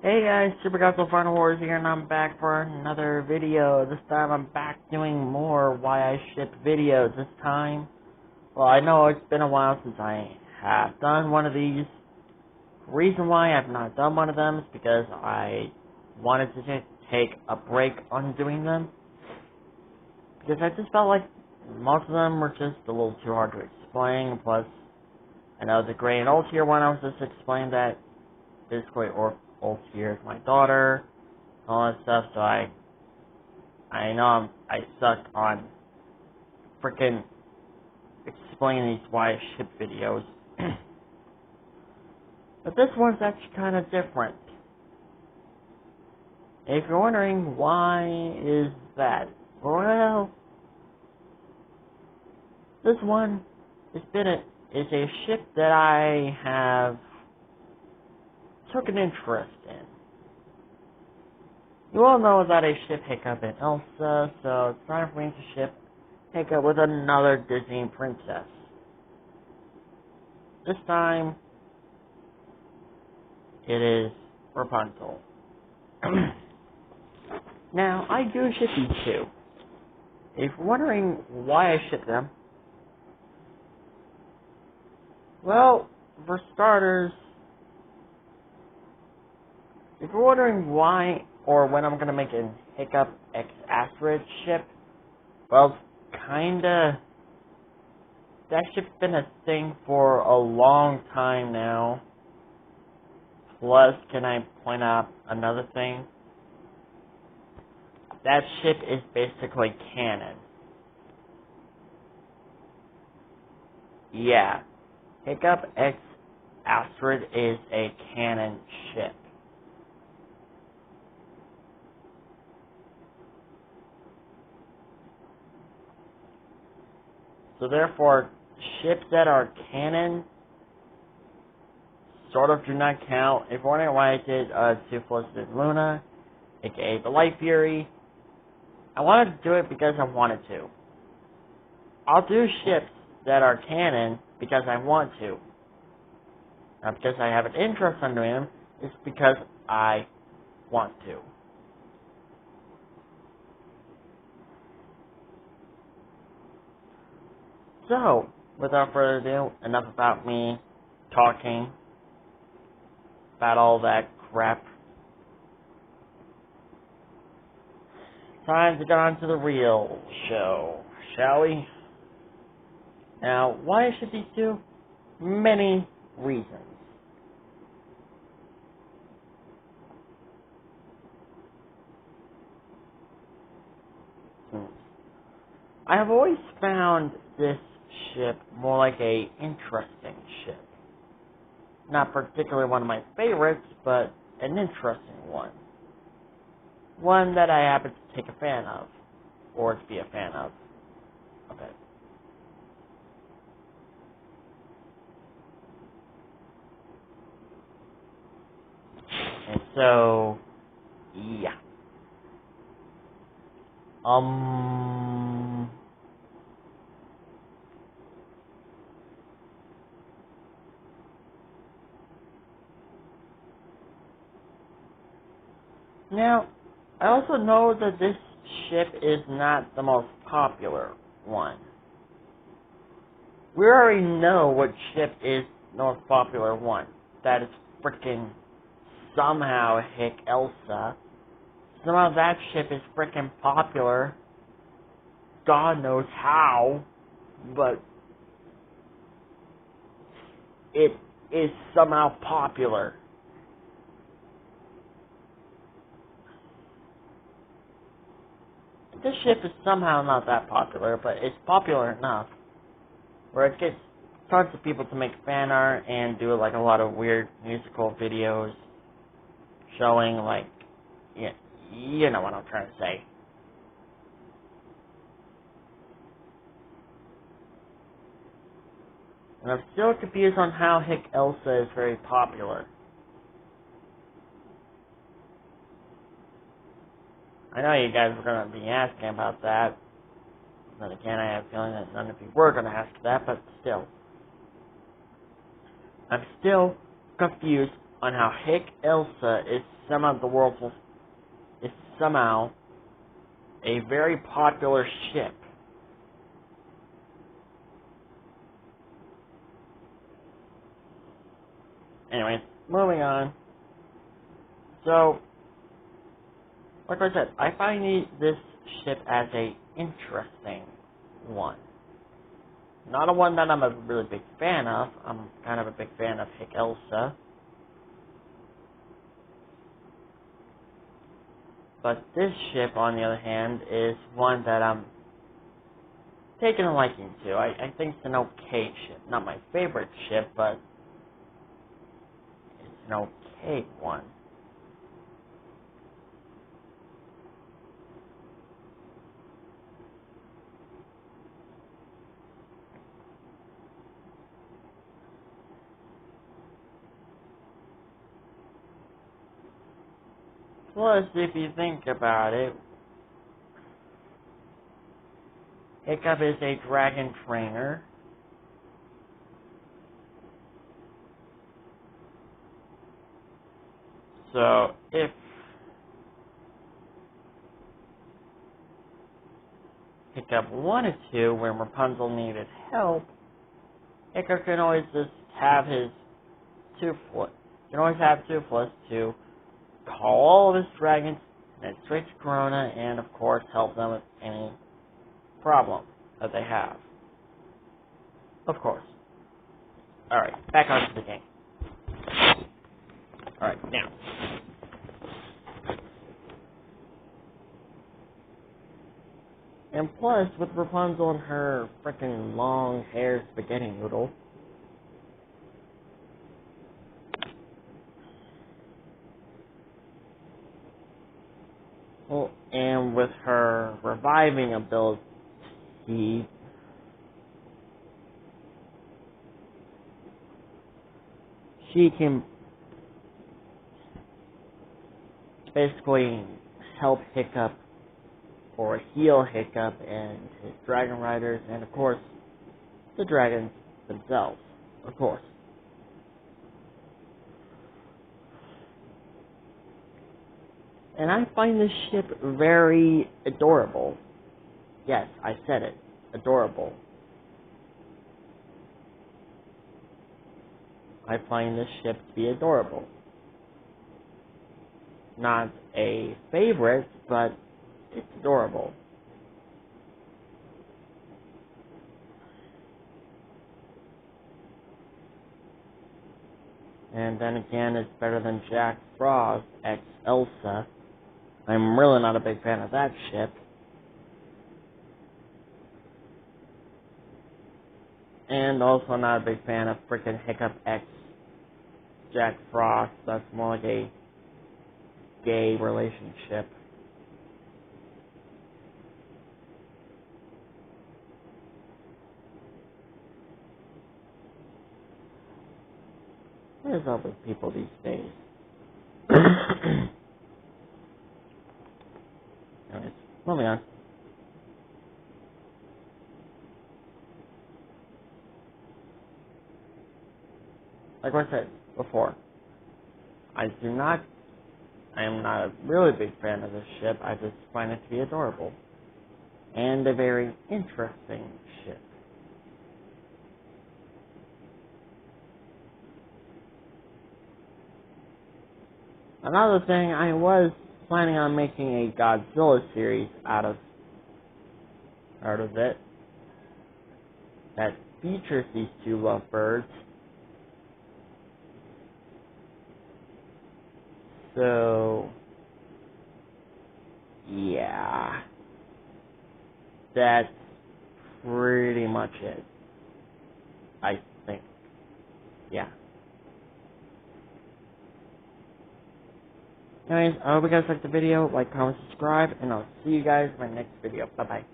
Hey guys, Super Gospel Final Wars here, and I'm back for another video. This time I'm back doing more why I ship videos. This time, well, I know it's been a while since I have done one of these. The reason why I've not done one of them is because I wanted to take a break on doing them. Because I just felt like most of them were just a little too hard to explain. Plus, I know the gray and old tier one, I was just explaining that basically old tier is my daughter, all that stuff, so I know I suck on freaking explaining these why I ship videos. But this one's actually kind of different. If you're wondering why is that, well, this one is a ship that I have took an interest in. You all know that I ship Hiccup and Elsa, so it's time for me to ship Hiccup with another Disney princess. This time, it is Rapunzel. Now, I do ship these two. If you're wondering why I ship them, well, for starters, if you're wondering why or when I'm going to make an Hiccup X Astrid ship, well, kinda, that ship's been a thing for a long time now. Plus, can I point out another thing? That ship is basically canon. Yeah, Hiccup X Astrid is a canon ship. So therefore, ships that are canon sort of do not count. If you're wondering why I did Toothless Luna, aka the Light Fury, I wanted to do it because I wanted to. I'll do ships that are canon because I want to. Not because I have an interest in doing them, it's because I want to. So, without further ado, enough about me talking about all that crap. Time to get on to the real show, shall we? Now, why I ship these two? Many reasons. I have always found this ship more like a interesting ship. Not particularly one of my favorites, but an interesting one. One that I happen to take a fan of, or to be a fan of it. And so, yeah. Now, I also know that this ship is not the most popular one. We already know what ship is the most popular one. That is frickin' somehow Hick Elsa. Somehow that ship is frickin' popular. God knows how, but it is somehow popular. This ship is somehow not that popular, but it's popular enough where it gets tons of people to make fan art and do like a lot of weird musical videos showing like, yeah, you know what I'm trying to say. And I'm still confused on how Hick Elsa is very popular. I know you guys were going to be asking about that. But again, I have a feeling that none of you were going to ask that, but still. I'm still confused on how Hick Elsa is somehow a very popular ship. Anyways, moving on. So, like I said, I find this ship as a interesting one. Not a one that I'm a really big fan of. I'm kind of a big fan of Hick Elsa. But this ship, on the other hand, is one that I'm taking a liking to. I think it's an okay ship. Not my favorite ship, but it's an okay one. Plus, if you think about it, Hiccup is a dragon trainer. So, if Hiccup wanted to, when Rapunzel needed help, Hiccup can always just have his Toothless. Can always have Toothless to call all of his dragons, and straight to Corona, and of course help them with any problem that they have. Of course. Alright, back onto the game. Alright, now. And plus, with Rapunzel and her frickin' long hair spaghetti noodle, well, and with her reviving ability, she can basically help Hiccup or heal Hiccup and his dragon riders, and of course, the dragons themselves, of course. And I find this ship very adorable. Yes, I said it. Adorable. I find this ship to be adorable. Not a favorite, but it's adorable. And then again, it's better than Jack Frost x Elsa. I'm really not a big fan of that ship. And also not a big fan of frickin' Hiccup x Jack Frost. That's more like a gay relationship. What is up with people these days? Anyways, moving on. Like I said before, I am not a really big fan of this ship. I just find it to be adorable. And a very interesting ship. Another thing, I was planning on making a Godzilla series out of it that features these two lovebirds. So, yeah, that's pretty much it, I think. Yeah. Anyways, I hope you guys liked the video. Like, comment, subscribe, and I'll see you guys in my next video. Bye-bye.